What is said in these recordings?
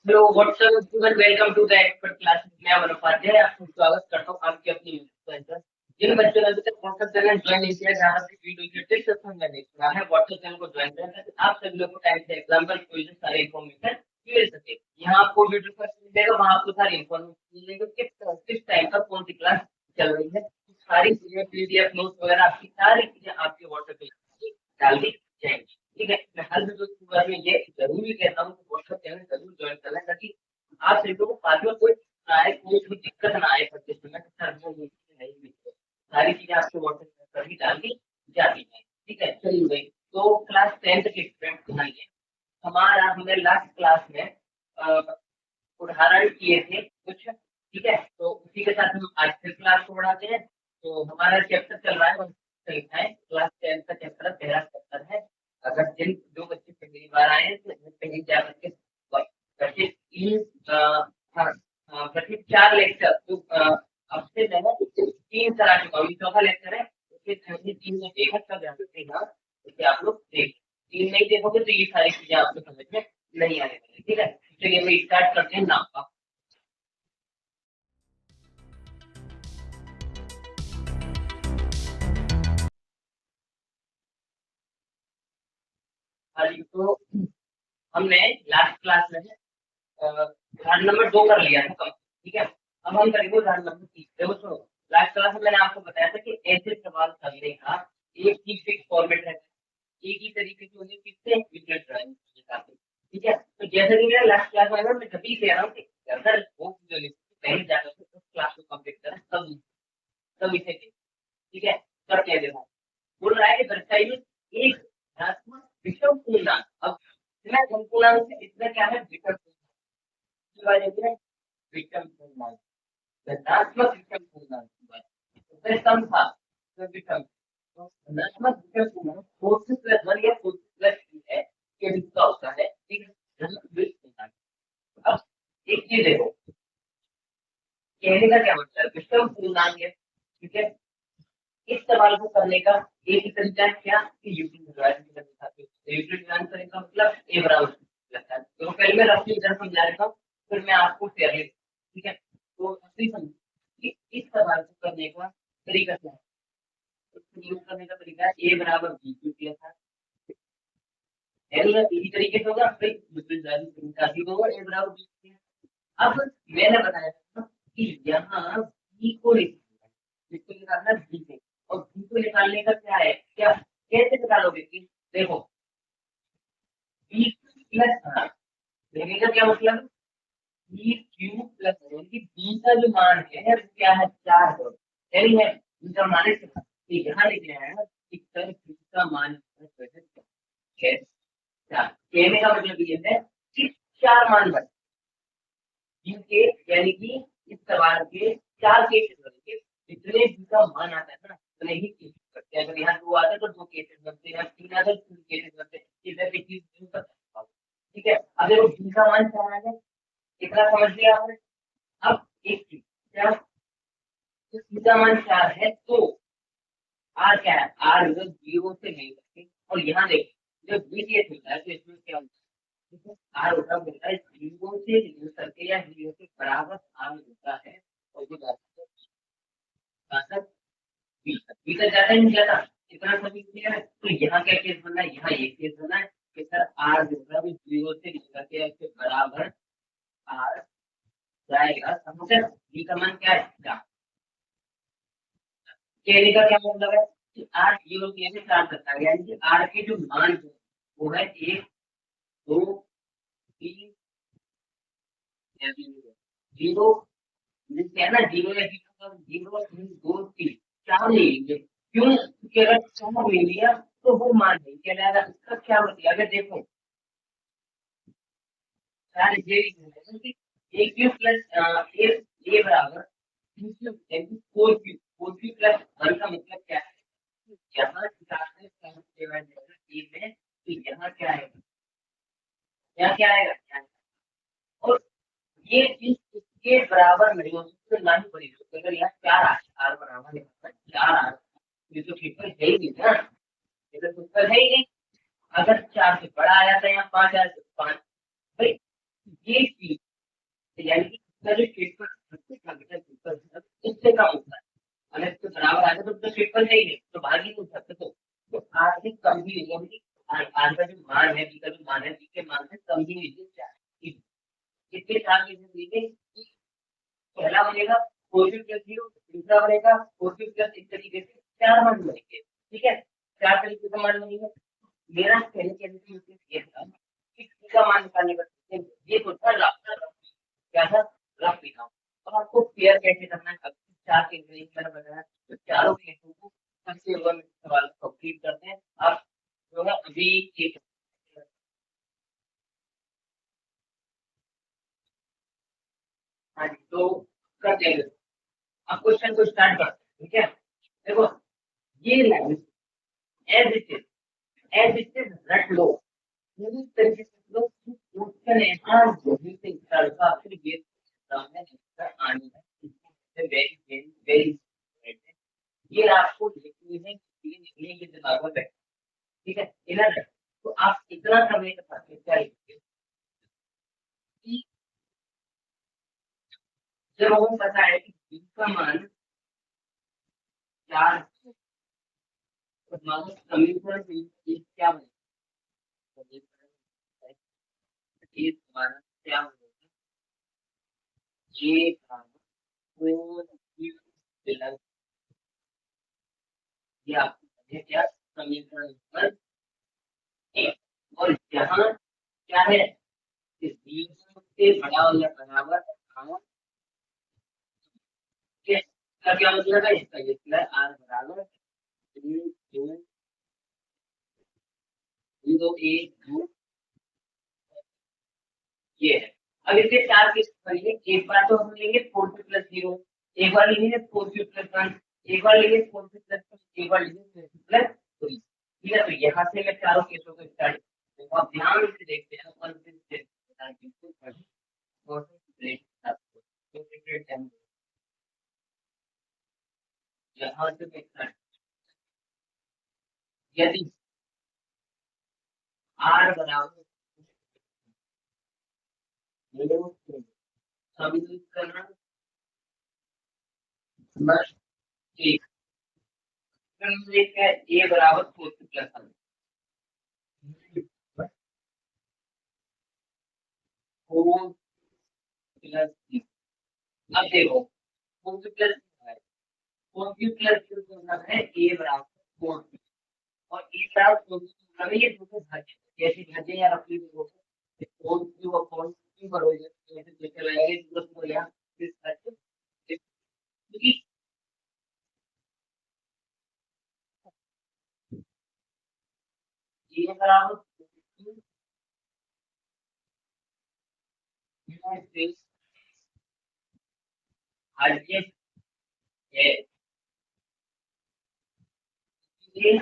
Hello what's up everyone, welcome to the expert class. मैं अमन उपाध्याय आपको स्वागत करता हूँ आपकी अपनी यूट्यूब चैनल। जिन बच्चों ने अभी तक व्हाट्सएप चैनल ज्वाइन नहीं किया, जहाँ पे वीडियो के डिस्क्रिप्शन में नहीं सुना है, व्हाट्सएप चैनल को ज्वाइन करें ताकि आप सभी लोग को टाइम से एग्जाम्पल क्विज सारे इन्फॉर्मेशन मिल सके। यहाँ आपको वीडियो पर मिलेगा, वहाँ आपको सारी इन्फॉर्मेशन मिलेगी किस टाइम पर कौन सी क्लास चल रही है। सारी चीजें पीडीएफ नोट्स वगैरह आपकी सारी चीजें आपके व्हाट्सएप पे डाल दी जाएंगी। ठीक है, मैं हर वीडियो के बारे में ये जरूरी कहता हूँ कि व्हाट्सएप चैनल जरूर ज्वाइन कर लें ताकि आप सभी लोगों को बाद में कोई आए, कोई भी दिक्कत ना आए पढ़ते समय कि सर वो मुझे नहीं मिलते। सारी चीजें आपके व्हाट्सएप पर ही डाल दी जाती है। ठीक है, चलिए भाई। तो क्लास 10th के स्टूडेंट सुनाइए। हमारा हमने लास्ट क्लास में उदाहरण किए थे कुछ। ठीक है, तो उसी के साथ हम आज फिर क्लास को बढ़ाते हैं। तो हमारा चैप्टर चल रहा है क्लास 10 का चैप्टर पहला चैप्टर है। अगर जिन जो बच्चे पहली बार आए हैं तो पहली चैप्टर के प्रति तीन हाँ प्रति 4 लेक्चर जो अब से मैंने 3 करा चुका हूँ। चौथा लेक्चर है, उसके पहले 3 में बेहद का ध्यान रखिएगा क्योंकि आप लोग देख 3 नहीं देखोगे तो ये सारी चीजें आपको समझ में नहीं आने वाली। ठीक है, चलिए हम स्टार्ट करते हैं नाम का। हाँ जी, तो हमने लास्ट क्लास में उदाहरण नंबर 2 कर लिया था कम। ठीक है, अब हम करेंगे उदाहरण नंबर 3। देखो सुनो, लास्ट क्लास में मैंने आपको बताया था कि ऐसे सवाल करने का एक ही फिक्स फॉर्मेट रहता है, एक ही तरीके से उन्हें किससे विजुअल ड्राइंग के साथ। ठीक है, तो जैसे कि मैं लास्ट क्लास में मैं कभी कह रहा हूँ कि अगर वो पहले जाकर के उस क्लास को कंप्लीट करें तब इसे देखें। ठीक है, कर क्या देखो, बोल रहा है कि दर्शाइए एक धनात्मक विषम पूर्णांक। अब इतना संपूर्णांक से इतना क्या है, विषम पूर्णांक। विषम पूर्णांक, धनात्मक विषम पूर्णांक की बात। उसमें सम था तो विषम, तो धनात्मक विषम पूर्णांक 4 + 1 या 4 + 3 है, ये इसका होता है एक धन विषम पूर्णांक। अब एक चीज देखो, कहने का क्या मतलब है, विषम पूर्णांक है। ठीक है, इस सवाल को करने का एक ही तरीका है क्या कि यूट्यूब यूट्यूब आंसर का मतलब ए बराबर लगता है। तो पहले मैं रफली इधर समझा देता हूँ, फिर मैं आपको फेयरली। ठीक है, तो असली समझ कि इस सवाल को करने का तरीका क्या है। तो यूज करने का तरीका है ए बराबर बी क्यू किया था, है ना, इसी तरीके से होगा भाई बिल्कुल जारी होगा ए बराबर बी किया। अब मैंने बताया था कि यहाँ बी को निकालना बी से, और बी को निकालने का क्या है, क्या कैसे निकालोगे कि देखो बी प्लस आर, देने का क्या मतलब, बी क्यू प्लस यानी कि बी का जो मान है वो क्या है, 4 है। सही है, बी का मान है 4। तो यहाँ लिख रहे हैं कि सर बी का मान है 4। कहने का मतलब ये है कि 4 मान बने जिनके, यानी कि इस सवाल के 4 केसेस बनेंगे। जितने बी का मान आता है ना उतने ही केसेस बनते हैं। अगर यहाँ 2 आता है तो 2 केसेस बनते हैं, 3 आता है तो 3 केसेस बनते हैं। इधर भी चीज नहीं कर सकता हूँ। ठीक है, अगर वो बी का मान 4 है, इतना समझ लिया आपने। अब एक चीज क्या, तो बी का मान 4 है तो आर क्या है, आर जो 0 से नहीं करते। और यहाँ देखिए जब बी केस होता है तो इसमें क्या होता है, आर होता है 0 से लीव करके या 0 के बराबर आर होता है। और वो जाता है बी तक, बी तक जाता है नहीं जाता, इतना सभी क्लियर है। तो यहाँ क्या केस बना है, यहाँ एक केस बना है कि सर आर जो है वो 0 से लीव करके या इसके बराबर आर जाएगा। समझे, बी का मान क्या है, कहने का क्या मतलब है कि आर 0 के से स्टार्ट करता है, यानी कि आर के जो मान है वो है 1 2 3 या 0। क्या है ना, 0 या 0 3 2 3 4 ले लीजिए। क्यों, क्योंकि अगर 4 ले लिया तो वो मान नहीं कहलाएगा। इसका क्या मतलब, अगर देखो 4 ये ए क्यू प्लस ए बराबर 4 क्यू, 4 क्यू प्लस 1 का मतलब क्या है, यहाँ 4 से 7 डिवाइड होगा ए में, तो यहाँ क्या है, यहाँ क्या आएगा, और ये चीज इसके बराबर नहीं हो सकती, तो ना ही बड़ी हो सकती। अगर यहाँ 4 आर बराबर है, 4 आर, ये तो ठीक है ही नहीं ना, ये तो सिंपल है ही नहीं। अगर 4 से बड़ा आ जाता है यहाँ 5 आया तो 5 भाई, ये चीज यानी कि इसका जो क्षेत्रफल इससे कम होता है। अगर इसके बराबर आ जाए तो क्षेत्रफल है ही नहीं, तो भाग ही नहीं सकते। तो आर से कम ही होगी। आर का जो मान है, बी का जो मान है, बी के मान से कम ही लीजिए चार। कितने चार केसेस लीजिए? पहला बनेगा 4 प्लस 0, दूसरा बनेगा 4 प्लस, इस तरीके से चार मान बनेंगे। ठीक है, चार तरीके से मान बनेंगे। मेरा कहने के लिए ये था कि का मान निकालने का ये तो था रफ, क्या था, रफ लिखा। अब आपको पेयर कैसे करना है? अब चार के मैंने बताया, तो चारों केसों को सबसे वन सवाल कंप्लीट करते हैं। आप जो है अभी एक, हाँ जी, तो करते हैं। अब क्वेश्चन को स्टार्ट करते हैं। ठीक है, देखो ये line as it is, as it is रट लो। पूरी तरीके से लोग क्वेश्चन है, हाँ वही से तड़का फिर ये सामने निकल आनी है। वेरी वेरी वेरी, ये आपको लिखनी है, ये लिखने के दिमाग में बैठ। ठीक है, इधर तो आप इतना समय के साथ क्या लिखिए कि जब हमें पता है कि b का मान चार है, तो हमारा समीकरण क्या बनेगा? समीकरण ये हमारा क्या बनेगा? ये फोर प्लस, ये आपको क्या समीकरण नंबर एक। और यहाँ क्या है, इस जीरो से बड़ा वाला बराबर हाँ, इसका क्या मतलब है? इसका ये प्लस आर बराबर 3 2 0 1 2, ये है। अब इसके चार केस करेंगे। एक बार तो हम लेंगे 4 प्लस 0, एक बार लेंगे 4 प्लस 1, एक बार लेंगे 4 प्लस 2, एक बार लेंगे 4 प्लस 3। ठीक है, तो यहाँ से मैं चारों केसों को स्टार्ट करता हूँ। आप ध्यान से देखते हैं, अपन से यहाँ से मैं start, यदि आर बराबर सभी करना बस एक, ए बराबर 4 प्लस 4 प्लस, अब देखो 4 प्लस करना है ए बराबर 4, और ए बराबर 4 हमें ये दोनों भाज्य कैसे भाज्य या रखी देखो 4 क्यू अपॉन क्यू बराबर ऐसे लेकर आएंगे तो उसको यहाँ इस तरह से, क्योंकि ए बराबर भाज्य है, इसलिए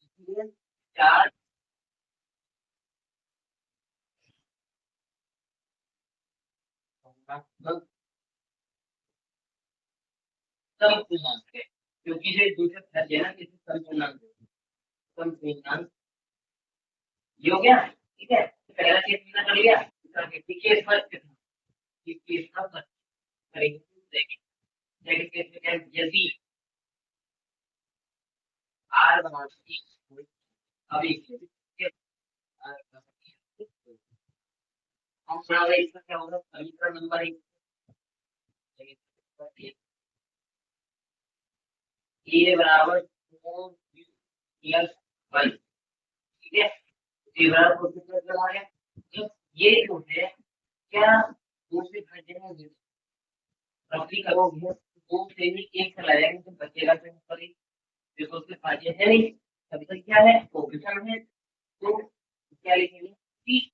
इसलिए चार धनात्मक समपूर्णांक है, क्योंकि ये दूसरे भाज्य ना किसी समपूर्णांक, समपूर्णांक ये हो गया। ठीक है, पहला केस मैंने कर लिया, दूसरा केस केस फर्स्ट था, ये केस का फर्स्ट करेंगे। सेकंड, सेकंड केस में क्या है? यदि आर बराबर एक, अब एक आर बराबर एक, हम बना रहे इसका क्या होगा? समीकरण नंबर एक, ए बराबर 4 प्लस 1। ठीक है, ए बराबर 4 प्लस 1 आ गया। तो ये जो है क्या दूसरे भाज्य में रफली करोगे दो से ही एक चला जाएगा, तो बचेगा तो ऊपर ही, देखो उसके भाज्य है नहीं, अभी तक क्या है कोफिशिएंट है। तो क्या लिखेंगे कि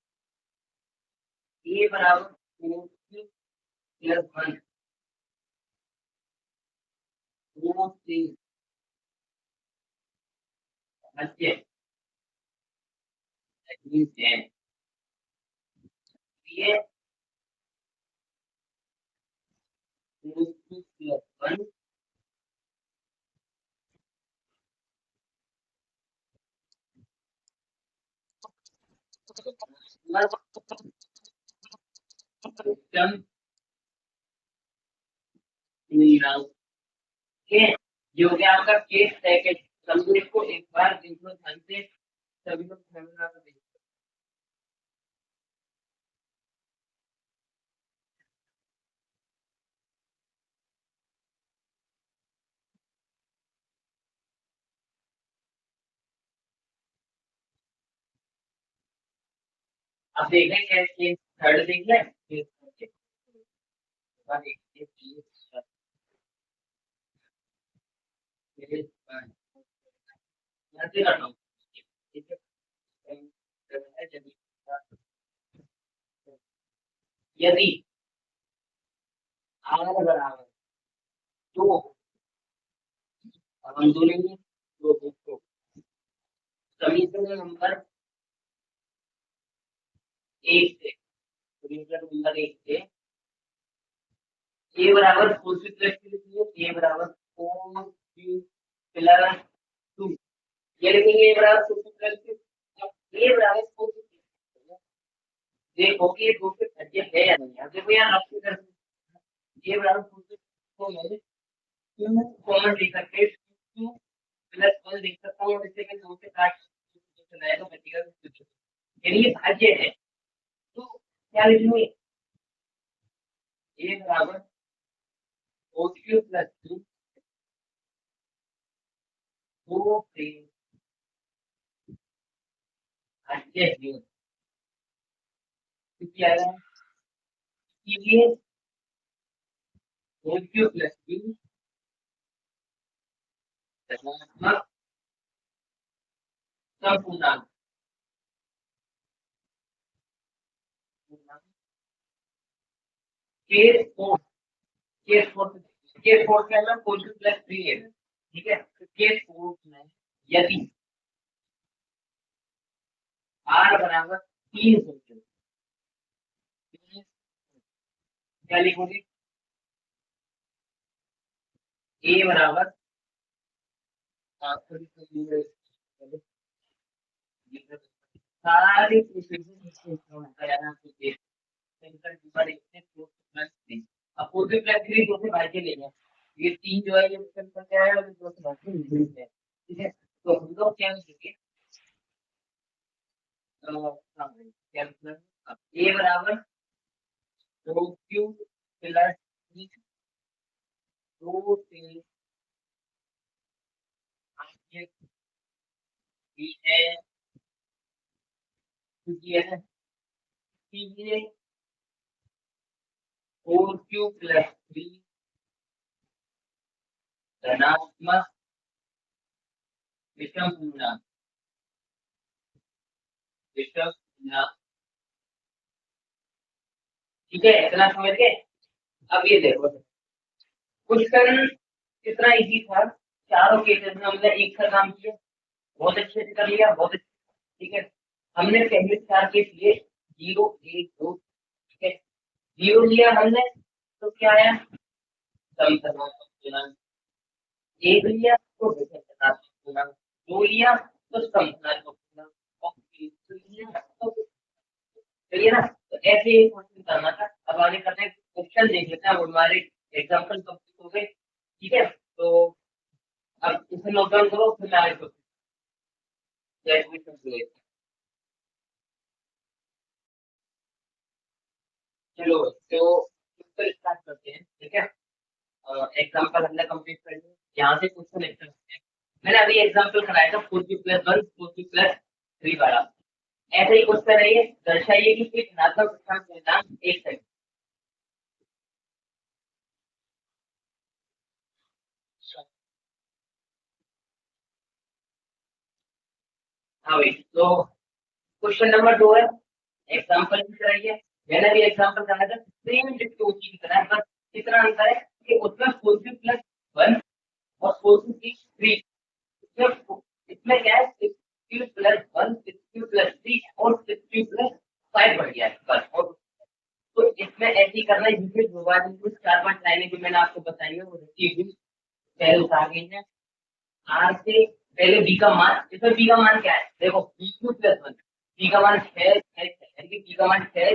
ए बराबर 4 प्लस 1, दो से भाज्य है, ये +1 सिस्टम ठीक है। ये हो गया आपका केस पैकेज। समझो इसको एक बार देख लो ध्यान से, सभी लोग फैमिली को देखो। अब देख लें केस थर्ड देख लें केस यदि आर बराबर दो, अब हम दो लेंगे, दो समीकरण नंबर एक से, समीकरण नंबर एक से ए बराबर 4 प्लस ए बराबर 4 प्लस 2, ये लिखेंगे ए बराबर 4 प्लस 2, ए बराबर 4। देखो कि ये दो से भाज्य है या नहीं है। देखो यार आपके इधर ए बराबर 4 को मैंने क्यों कॉमन लेकर के 2 प्लस 1 लिख सकता हूँ, और इससे मैं 2 से काट चलाया तो बचेगा कुछ। यदि ये भाज्य है तो क्या लिखेंगे, ए बराबर 4 प्लस 2 2 से भाज्य है, क्योंकि आया ये 4 प्लस 2 धनात्मक संपूर्णांक केस 4, केस 4, केस 4 के अंदर 4 प्लस 3 है, ठीक है। तो केस 4 में यदि आर बराबर 3 होते क्या लिखोगे, ए बराबर सारी अब 4 प्लस 3 दो से भाज्य लेंगे, ये 3 जो है ये क्या है, दो से भाज्य नहीं है, ठीक है। तो हम लोग क्या लिखेंगे, ए बराबर 2 प्लस 2 से है, क्योंकि है कीजिए 4 प्लस 3 धनात्मक विषम पूर्णांक, विषम पूर्णांक, ठीक है। इतना समझ गए। अब ये देखो क्वेश्चन कितना इजी था, चारों केसेस में हमने एक सा काम किया, बहुत अच्छे से कर लिया, बहुत अच्छे, ठीक है। हमने पहले 4 केस लिए 0 1 2, ठीक है। 0 लिया हमने तो क्या आया, समधनात्मक पूर्णांक, 1 लिया तो विषम पूर्णांक, 2 लिया तो समधनात्मक पूर्णांक, और 3 लिया तो, सही है ना। तो ऐसे ही क्वेश्चन करना था। अब आगे करते हैं क्वेश्चन, देख लेते हैं। अब हमारे एग्जाम्पल कंप्लीट हो गए, ठीक है। तो अब इसे नोट डाउन करो, फिर मैं आगे क्वेश्चन। चलो तो स्टार्ट करते हैं, ठीक है। एग्जाम्पल हमने कंप्लीट कर लिया, यहाँ से क्वेश्चन एक करते हैं। मैंने अभी एग्जाम्पल कराया था 4 प्लस 1 4 प्लस 3 वाला, ऐसा ही क्वेश्चन है ये। दर्शाइए कि एक धनात्मक संख्या का पूर्णांक, एक सेकंड। हाँ भाई, तो क्वेश्चन नंबर 2 है, एग्जाम्पल की तरह ही है। मैंने भी एग्जाम्पल कराया था सेम डिस्ट्रीब्यूशन की तरह, बस इतना अंतर है कि उसमें 4 प्लस 1 और 4 3, इसमें इसमें क्या है, 6 प्लस 1 6 प्लस 3 और 6 प्लस 5 बढ़ गया है बस। और तो इसमें ऐसे ही करना है, जिसमें कुछ 4-5 लाइनें जो मैंने आपको बताई है वो रखी हुई पहले उतार गई है। आर से पहले बी का मान, इसमें बी का मान क्या है, देखो B Q plus one, B का मान 6 बी का मान 6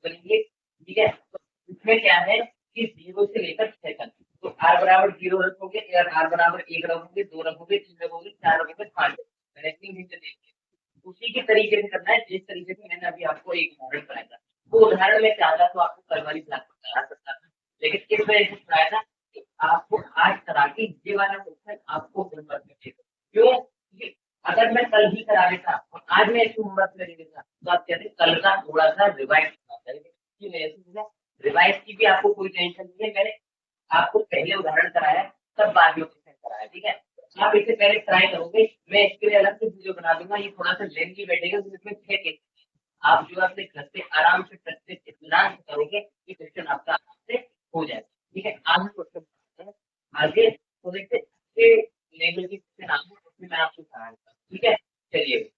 बनेंगे, ठीक है। तो इसमें क्या है कि 0 से लेकर 6 तक, तो आर बराबर 0 रखोगे, या आर बराबर 1 रखोगे, 2 रखोगे, 3 रखोगे, 4 रखोगे, 5 कनेक्टिंग नीचे देखिए। उसी के तरीके से करना है जिस तरीके से मैंने अभी आपको एक उदाहरण कराया था। वो उदाहरण में चाहता तो आपको कल वाली क्लास में करा सकता था, लेकिन किस वजह से कराया था कि आपको आज करा के ये वाला क्वेश्चन आपको होमवर्क में देता। क्यों? क्योंकि अगर मैं कल ही करा देता और आज मैं इसको होमवर्क में दे देता तो आप कहते कल का थोड़ा सा रिवाइज करना, रिवाइज की भी आपको कोई टेंशन नहीं है। मैंने आपको पहले उदाहरण कराया तब बाद में क्वेश्चन कराया, ठीक है। आप इसे पहले ट्राई करोगे, मैं इसके लिए अलग से वीडियो बना दूंगा, ये थोड़ा सा लेंथी बैठेगा, जिसमें 6 केस आप जो अपने घर से आराम से प्रैक्टिस इत्मीनान से करोगे कि क्वेश्चन आपका आराम से हो जाएगा, ठीक है। आगे क्वेश्चन आगे तो देखते लेवल की क्वेश्चन आगे उसमें मैं आपको सहायता, ठीक है। चलिए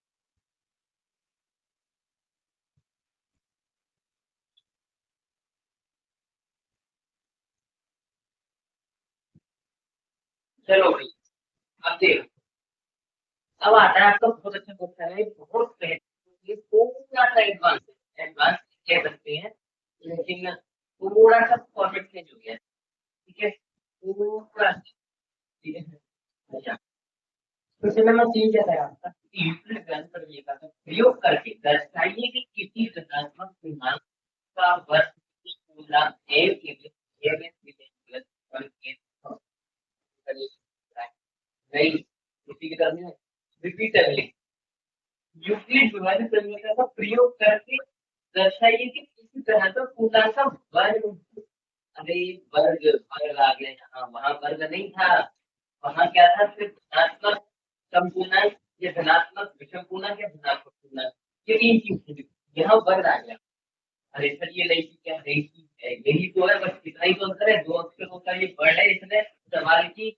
चलो भाई, अब देखो, अब आता है आपका बहुत अच्छा क्वेश्चन है, बहुत पहले, ये थोड़ा सा एडवांस है, एडवांस कह सकते हैं, लेकिन थोड़ा सा फॉर्मेट चेंज हो गया है, ठीक है, थोड़ा सा, ठीक है। अच्छा, तो चलो मैं चेंज क्या है आपका यूक्लिड गणित प्रमेय का प्रयोग करके दर्शाइए कि किसी ऋणात्मक पूर्णांक का वर्ग पूर्णांक ए के लिए ए में प्लस वन के नहीं, उसी की तरह रिपीटेडली यूक्लिड विभाजन प्रमेय का प्रयोग करके दर्शाइए कि किसी तरह का पूर्णांक का वर्ग। अरे वर्ग वर्ग आ गया यहाँ, वहां वर्ग नहीं था, वहां क्या था, सिर्फ धनात्मक समपूर्णांक या धनात्मक विषम पूर्णांक या धनात्मक पूर्णांक, ये तीन चीज थी, यहाँ वर्ग आ गया। अरे सर ये नहीं थी क्या, नहीं थी है, यही तो है, बस इतना ही तो अंतर है, दो अक्षरों का ये वर्ड है, इसमें सवाल की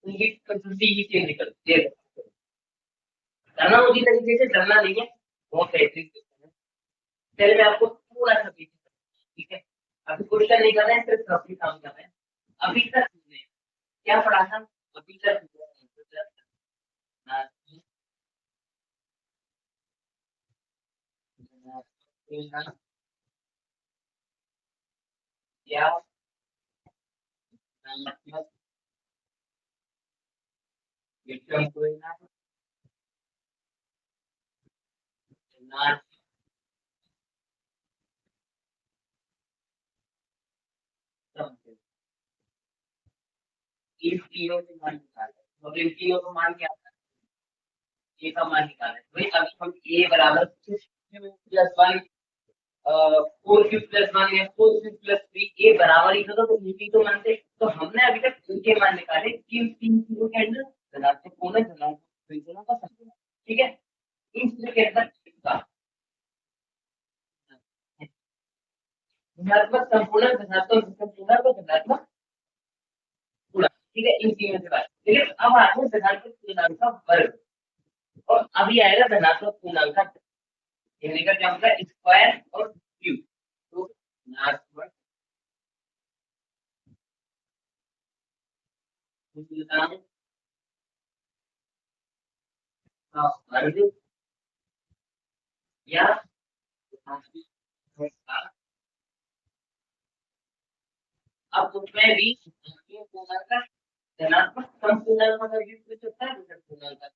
उनकी कंसिस्टेंसी ही चेंज कर दे। करना उसी तरीके से, डरना नहीं है, बहुत बेहतरीन क्वेश्चन है। पहले मैं आपको थोड़ा सा पीछे, ठीक है, अभी क्वेश्चन नहीं कर रहे हैं, सिर्फ रफली काम कर रहे हैं। अभी तक हमने क्या पढ़ा था, अभी तक या विक्रम कोयना नाथ समझे, इन तीनों के मान निकाले, और इन तीनों का मान क्या था, ए का मान निकाले, भाई अभी हम ए बराबर plus one, four Q plus one या फोर क्यू प्लस थ्री, ए बराबर ही था, तो नीचे तो मानते, तो हमने अभी तक इनके मान निकाले कि तीन चीजों के अंदर धनात्मक पूर्ण धनात्मक विकर्णों का संबंध, ठीक है। इन चीजों के अंदर इसका धनात्मक संपूर्ण धनात्मक संपूर्ण को धनात्मक पूर्ण, ठीक है, इन तीनों के बाद, लेकिन अब आते हैं धनात्मक पूर्णांक का वर्ग, और अभी आएगा धनात्मक पूर्णांक का, कहने का क्या होता है, स्क्वायर और क्यूब, तो धनात्मक पूर्णांक का वर्ग या अब उसमें भी पूर्णांक का धनात्मक सम पूर्णांक का वर्ग भी होता है, विषम पूर्णांक का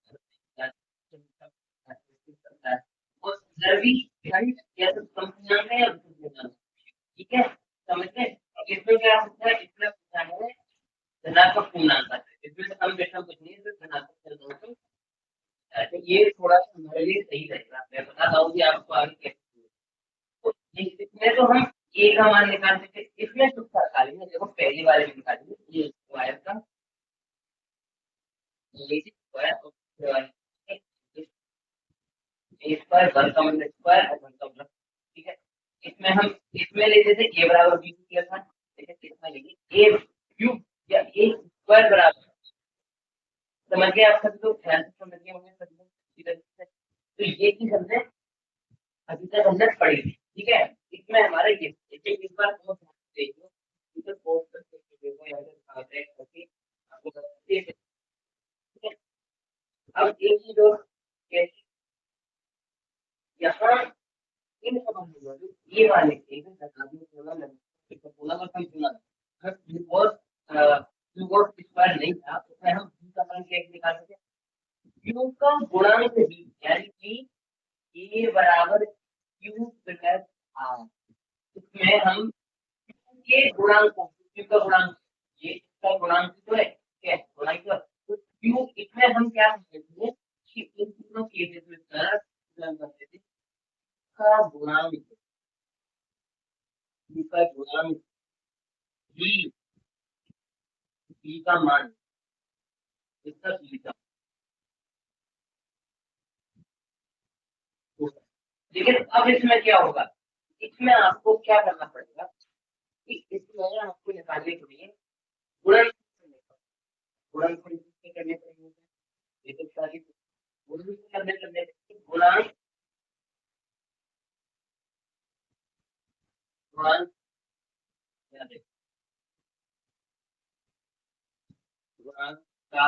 और इधर भी धन या तो सम पूर्णांक है या विषम पूर्णांक, ठीक है, समझते हैं। अब इसमें क्या होता है, इसमें पूछा है धनात्मक पूर्णांक का, इसमें सम विषम कुछ नहीं है, सिर्फ धनात्मक पूर्णांक है। तो ये थोड़ा सा हमारे लिए सही रहेगा, मैं बताता हूँ कि आपको आगे कैसे, तो इसमें तो हम ए का मान निकाल सकते हैं, इसमें कुछ सरकारी में देखो पहली वाले में निकालिए, ये स्क्वायर का ये स्क्वायर और दूसरे वाले ए स्क्वायर वर्ग का मतलब स्क्वायर और वर्ग का मतलब, ठीक है। इसमें हम इसमें लेते थे ए बराबर बी किया था, लेकिन इसमें लेंगे ए क्यूब या ए स्क्वायर बराबर, समझ गए आप सभी, तो ध्यान से समझ गए होंगे सभी लोग, तो ये चीज हमने अभी तक हमने पढ़ी थी, ठीक है। इसमें हमारे ये इस बार बहुत देखिए, इसे पोस्ट करके देखो या फिर ट्रैक करके आपको बताते हैं, ठीक है। अब एक चीज और, कैसे यहाँ इन सब में ये वाले केस आदमी बोला लगा तो बोला मत हम सुना बस बिकॉज इस बार नहीं था, उसमें हम b का मान कैसे निकाल सकते हैं? q का गुणांक b, यानी कि a बराबर q प्लस r। इसमें हम ये गुणांक को, q का गुणांक, ये इसका गुणांक तो है, क्या है गुणांक, तो q इसमें हम क्या करते हैं कि इन दोनों केसेस में तुलना करते थे का गुणांक, इसका गुणांक b, b का मान, इसका b का, लेकिन अब इसमें क्या होगा, इसमें आपको क्या करना पड़ेगा कि इसमें आपको निकालने के लिए गुणन गुणन करने पड़ेंगे, ये तो सारी गुणन करने गुणांक, गुणांक याद है, गुणांक का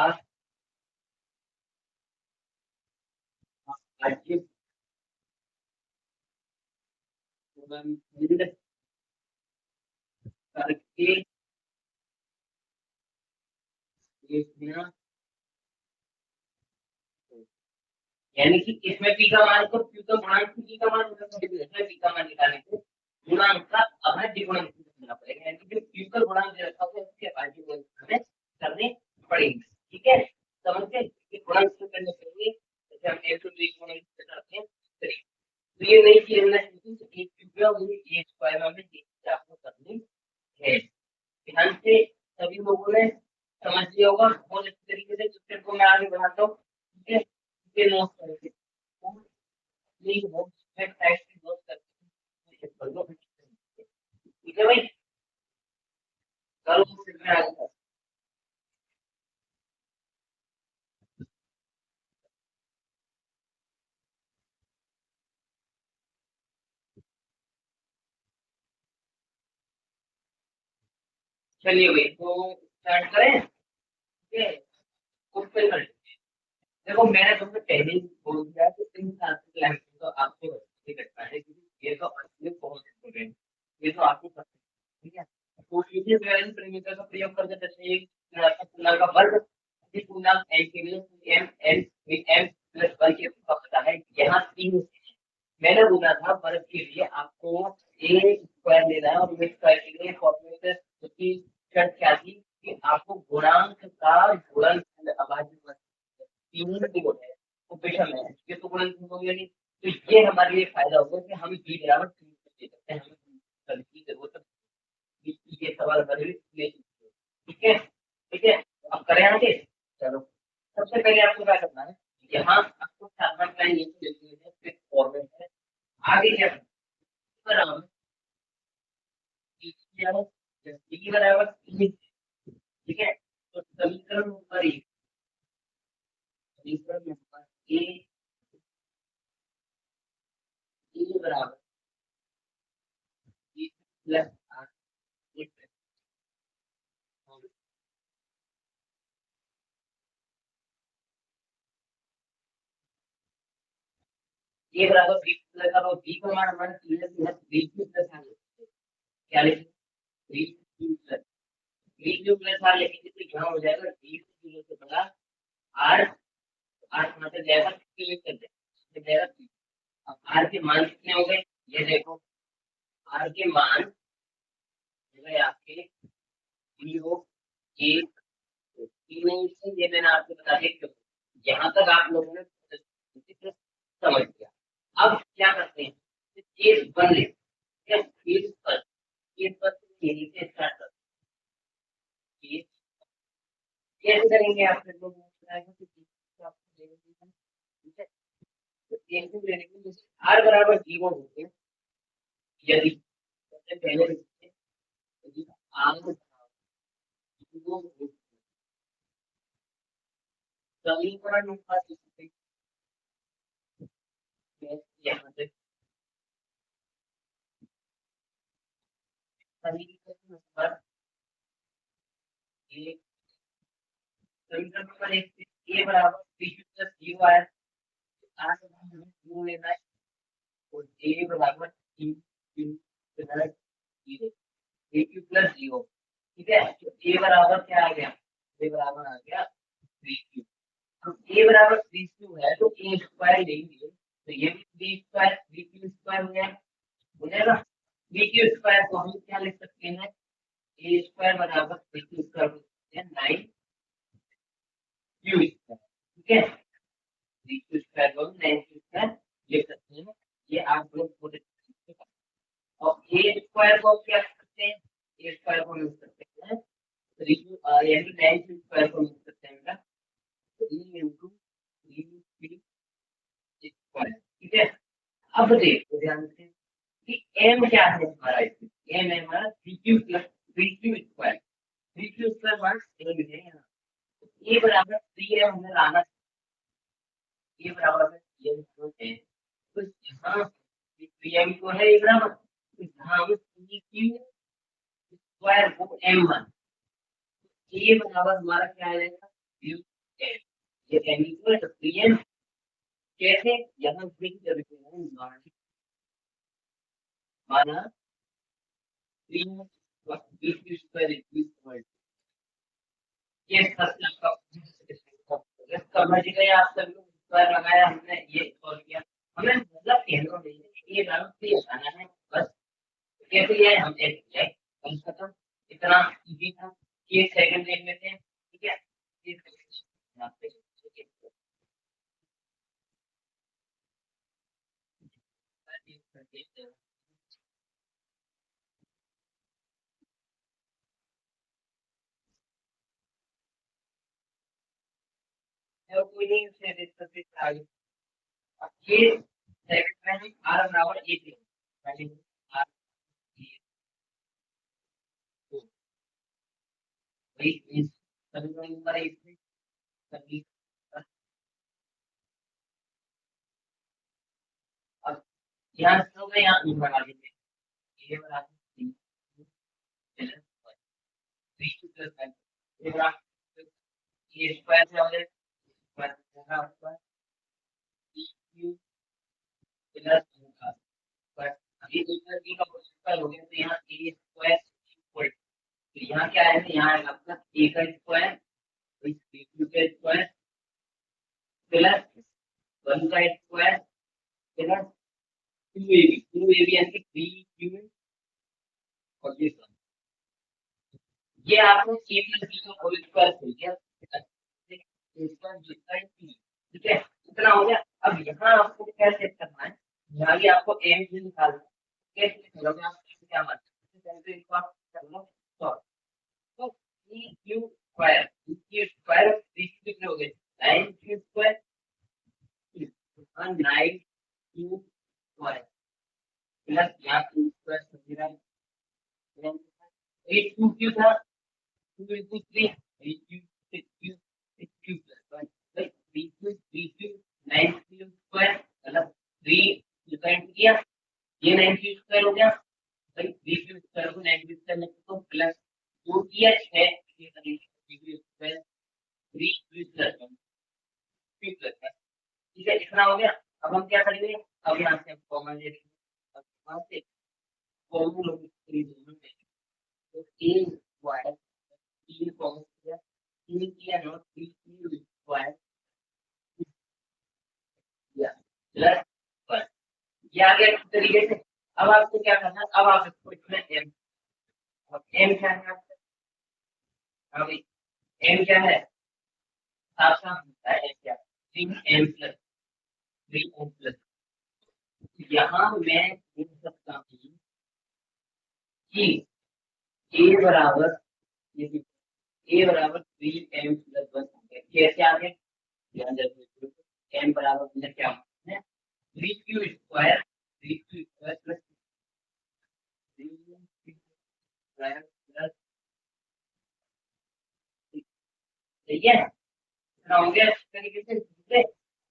अज्ञित गुणनखंड करके देखना, यानी कि इसमें पी का मान को क्यू का गुणांक पी का मान इसमें पी का मान निकालने के गुणांक का अभाज्य गुणन करना पड़ेगा, यानी कि जो क्यू का गुणांक दे रखा है उसके अभाज्य गुणन हमें करने पड़ेंगे, ठीक है। समझते कि गुणांक से करने पड़ेंगे, जैसे हम एक तो एक गुणन करते हैं तो ये नहीं कि हमने एक क्यू और एक स्क्वायर में हमें एक आपको करनी है। ध्यान से सभी लोगों ने समझ लिया होगा बहुत अच्छी तरीके से, चित्र को मैं आगे बढ़ाता हूँ, ठीक है, ये नोट करके ये बहुत टाइप की नोट करके कर लो, ठीक है भाई, करो फिर मैं आगे। चलिए भाई तो स्टार्ट करें, ठीक है, क्वेश्चन कर। देखो मैंने तुमसे पहले ही बोल दिया कि इन सारे लाइन तो आपको अच्छे लगता है, क्योंकि ये तो असली बहुत इंपॉर्टेंट है, ये तो आपको पता है, ठीक है। तो इसी वैलेंस परिमीटर का प्रयोग करके जैसे एक पूर्णांक का वर्ग, इस पूर्णांक n के लिए m n m प्लस 1 के पता है, यहाँ तीन मैंने बोला था वर्ग के लिए आपको a स्क्वायर लेना है, और b स्क्वायर के लिए फॉर्मूले उसकी शर्त क्या थी कि आपको गुणांक का गुणनफल अभाज्य तीनों गुण है, उपविषम है, ये तो गुणन होंगे नहीं, तो ये हमारे लिए फायदा होगा कि हम b बराबर 3 दे सकते हैं, हमें की जरूरत है, ये सवाल हमारे लिए ठीक है, ठीक है। अब करें आगे, चलो सबसे पहले आपको क्या करना है, यहाँ आपको साधारण लाइन ये लिखनी है, फिर फॉर्मेट है, आगे क्या करना है, b बराबर 3, ठीक है। तो समीकरण नंबर 1, समीकरण नंबर ए बराबर b प्लस r, ये बराबर बी प्लस, अब बी का मान हमारा क्लियर है, बी प्लस आर, क्या लिखें, B plus, B plus R लिखेंगे तो यहाँ हो जाएगा बी जीरो से बड़ा आर, आर मतलब जाएगा क्लियर कर दे, तो जाएगा बी। अब आर के मान कितने हो गए, ये देखो, आर के मान हो गए आपके जीरो, एक, तीन, ये मैंने आपको बता दिया क्यों, यहाँ तक आप लोगों ने समझ लिया। अब क्या करते हैं, केस वन ले, केस पर, केस पर यहीं से स्टार्ट करते हैं, कैसे करेंगे आप फिर लोग बताएंगे कि आपको देंगे, ठीक है। तो एक भी लेने के लिए आर बराबर जीरो होते हैं, यदि सबसे पहले लिखते हैं, यदि आर जीरो समीकरण नंबर यहाँ से समीकरण नंबर एक, समीकरण नंबर एक से ए बराबर बी क्यू प्लस जीरो आया, आज हमें क्यों लेना है, और ए बराबर क्यू क्यू प्लस जीरो, ए क्यू प्लस जीरो, ठीक है। तो ए बराबर क्या आ गया, ए बराबर आ गया बी क्यू। तो ए बराबर बी क्यू है तो ए स्क्वायर लेंगे तो ये भी B square B Q square हो जाएगा। बी क्यू स्क्वायर को हम क्या लिख सकते हैं, ए स्क्वायर बराबर बी क्यू स्क्वायर लिख सकते हैं 9 क्यू स्क्वायर, ठीक है। बी क्यू स्क्वायर को 9 क्यू स्क्वायर लिख सकते हैं, ये आप लोग पूरे तरीके से। और ए स्क्वायर को क्या लिख सकते हैं, ए स्क्वायर को लिख सकते हैं 3 यानी 9 क्यू स्क्वायर को लिख सकते हैं बेटा 3 into 3 स्क्वायर, ठीक है। अब देखो ध्यान से कि m क्या है हमारा, इसमें m है हमारा 3q plus 3q square, 3q square minus m है यहाँ, a बराबर 3m हमें लाना, a बराबर है 3m है, तो यहाँ 3m को है a बराबर, तो यहाँ हम 3q स्क्वायर को m मान, a बराबर हमारा क्या आ जाएगा q m, ये m इक्वल टू 3m, कैसे यहाँ ब्रेक करके माना 3 q स्क्वायर इक्वल, ये फर्स्ट आपका समझ गए आप सब लोग, स्क्वायर लगाया हमने ये सॉल्व किया, हमें मतलब कहना नहीं है कि ये बैलेंस से हटाना है बस, कैसे लिया है हम एक लिया है बस खत्म, इतना इजी था। ये सेकंड देख लेते हैं, ठीक है। ये यहाँ पे कोई नहीं उसे डिस्कस आगे। अब ये सेकंड में आर बराबर एक है, पहले आर वही इस समीकरण नंबर एक में सभी, अब यहाँ से होगा यहाँ ई बना देंगे, ये बराबर 3 प्लस 5, ये बराबर ये स्क्वायर से हो जाएगा, स्क्वायर होगा आपका क्यू प्लस होगा स्क्वायर, ये दूसरा की का स्क्वायर हो गया तो यहाँ ए स्क्वायर इक्वल, तो यहाँ क्या आएगा, यहाँ आएगा आपका ए का स्क्वायर इस क्यू का स्क्वायर प्लस 1 का स्क्वायर प्लस 2ab यानी कि 3q और ये आपको a प्लस बी का होल स्क्वायर मिल गया, ठीक है, इतना हो गया। अब यहाँ आपको क्या चेक करना है, यहाँ भी आपको m भी निकालना है, कैसे निकालोगे आप, क्या मानते हैं इसको आप कर लो सॉल्व, तो q स्क्वायर q स्क्वायर 3 कितने हो गए 9q square, 9q square plus यहाँ q स्क्वायर समझ रहा है, ये 2q था 2 into 3 3q 6q 6q plus 1 like 3q 3q 9q square मतलब 3 डिफाइन किया, ये 9q स्क्वायर हो गया भाई, 3q स्क्वायर को 9q स्क्वायर लिख दो प्लस 2 किया 6 ये करेंगे 3q square 3q plus 1 q plus 1, ठीक है, इतना हो गया। अब हम क्या करेंगे, अब यहाँ से कॉमन ले लेंगे, अब यहाँ से कॉमन लोग 3 दोनों में तो a स्क्वायर 3 कॉमन किया 3 किया नॉट 3q स्क्वायर या प्लस 1, ये आ गया इस तरीके से। अब आपको क्या करना है, अब आप इसको इसमें m, अब m क्या है आपका, अब m क्या है साफ साफ होता है क्या 3m प्लस 3m प्लस, यहाँ मैं लिख सकता हूँ कि a बराबर ये a बराबर 3m प्लस 1 कैसे आ गया, ध्यान दे m बराबर मुझे क्या है 3q square 3q square plus 3q square plus, ठीक है, इतना हो गया इस तरीके से, ठीक है।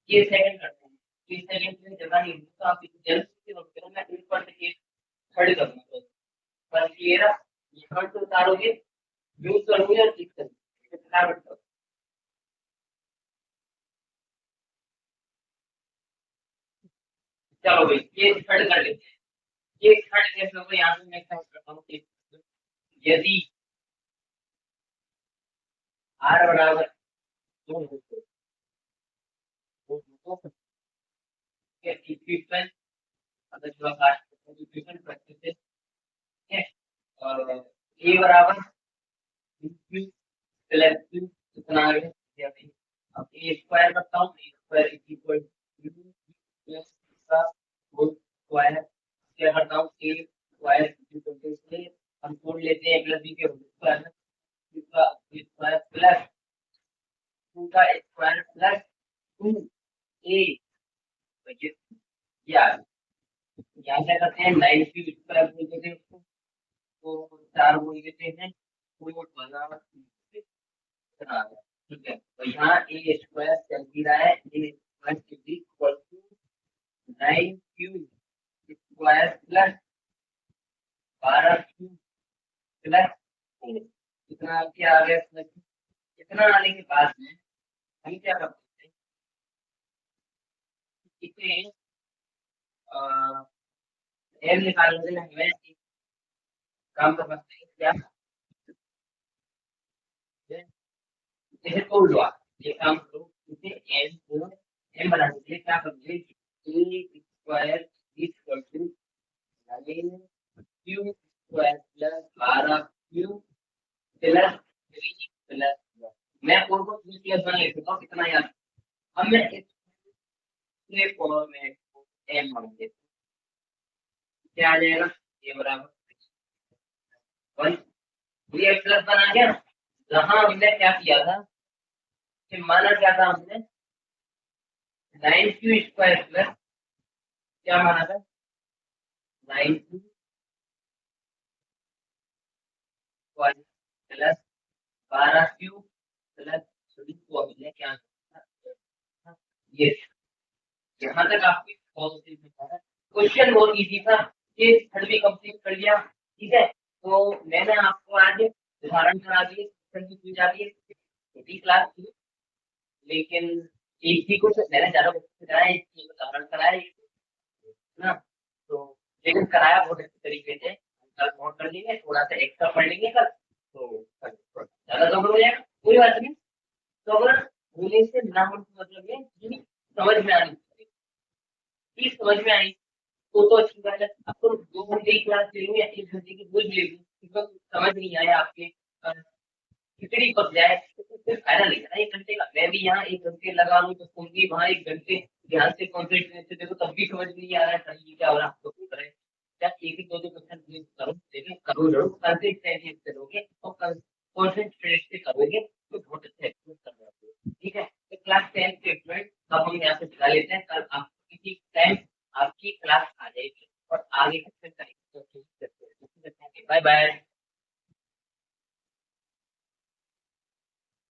ये सेकंड करते हैं, इस सेकंड में जगह नहीं है तो आप जल्द से जल्द मैं ऊपर से खड़ी करूंगा बस क्लियर है। चलो भाई ये थर्ड कर लेते हैं। ये थर्ड कैसे होगा यहाँ से मैं क्या करता हूँ कि यदि आर बराबर दो हो तो इक्वेशन अगर जो आप इक्वेशन करते थे ठीक है और ए बराबर क्यू प्लस क्यू कितना आ गया या नहीं। अब ए स्क्वायर करता हूँ A square is equal to plus का होल स्क्वायर क्या करता हूँ A square is equal to से हम जोड़ लेते हैं प्लस बी के होल स्क्वायर इसका स्क्वायर प्लस टू का स्क्वायर प्लस टू ए या यहाँ क्या करते हैं नाइन क्यू स्क्वायर बोल देते हैं उसको तो चार बोल देते हैं फोर बना इतना आ गया ठीक है तो यहाँ ए स्क्वायर चल भी रहा है A square is equal to nine Q square plus 12 Q plus इतना क्या आ गया इसमें इतना आने के बाद में हम क्या कर सकते हैं इसे एम निकालने के लिए हमें एक काम कर सकते हैं क्या जैसे तोड़ लो आप ये काम करो इसे एम को एम बनाने के लिए क्या करोगे A square equal to nine Q square plus 12 Q plus 3 plus मैं फोर को 3 प्लस 1 लिख देता हूँ कितना याद अब मैं इसके फॉर्मेट को एम मान देता हूँ क्या आ जाएगा ये बराबर 1 ये प्लस 1 आ गया जहां हमने क्या किया था कि माना क्या था हमने 9 क्यू स्क्वायर प्लस क्या माना था 9 Q square plus 12 Q plus 3 को हमने क्या ये यहाँ तक आपकी क्वेश्चन बहुत इजी था ये थर्ड भी कंप्लीट कर लिया ठीक है तो मैंने आपको आज उदाहरण करा दिए क्वेश्चन की जाती है छोटी क्लास थी लेकिन एक ही को मैंने ज्यादा क्वेश्चन कराया एक ही उदाहरण कराया है ना तो लेकिन कराया बहुत अच्छे तरीके से कल नोट कर लेंगे थोड़ा सा एक्स्ट्रा पढ़ लेंगे कल तो ज्यादा जरूर हो जाएगा कोई बात नहीं तो अगर बोले से ना हो तो मतलब ये कि समझ में आनी चाहिए चीज समझ में आई तो अच्छी बात है अब तुम 2 घंटे की क्लास ले लो या 1 घंटे की बुझ ले लो समझ नहीं आया आपके खिचड़ी पक जाए तो फिर फायदा नहीं है ना 1 घंटे का मैं भी यहाँ 1 घंटे लगा लूँ तो तुम भी वहाँ 1 घंटे ध्यान से कॉन्सेंट्रेट से देखो तब भी समझ नहीं आ रहा है सर ये क्या हो रहा है आपको पूछ रहे हैं क्या एक एक दो दो क्वेश्चन करो लेकिन करो जरूर कंसिस्टेंसी से करोगे और कॉन्सेंट्रेट से करोगे तो बहुत अच्छा एक्सप्रेस कर रहे हो ठीक है तो क्लास 10 के स्टूडेंट अब हम यहाँ से चला लेते हैं कल आप किसी टाइम आपकी क्लास आ जाएगी और आगे का फिर करेंगे बाय बाय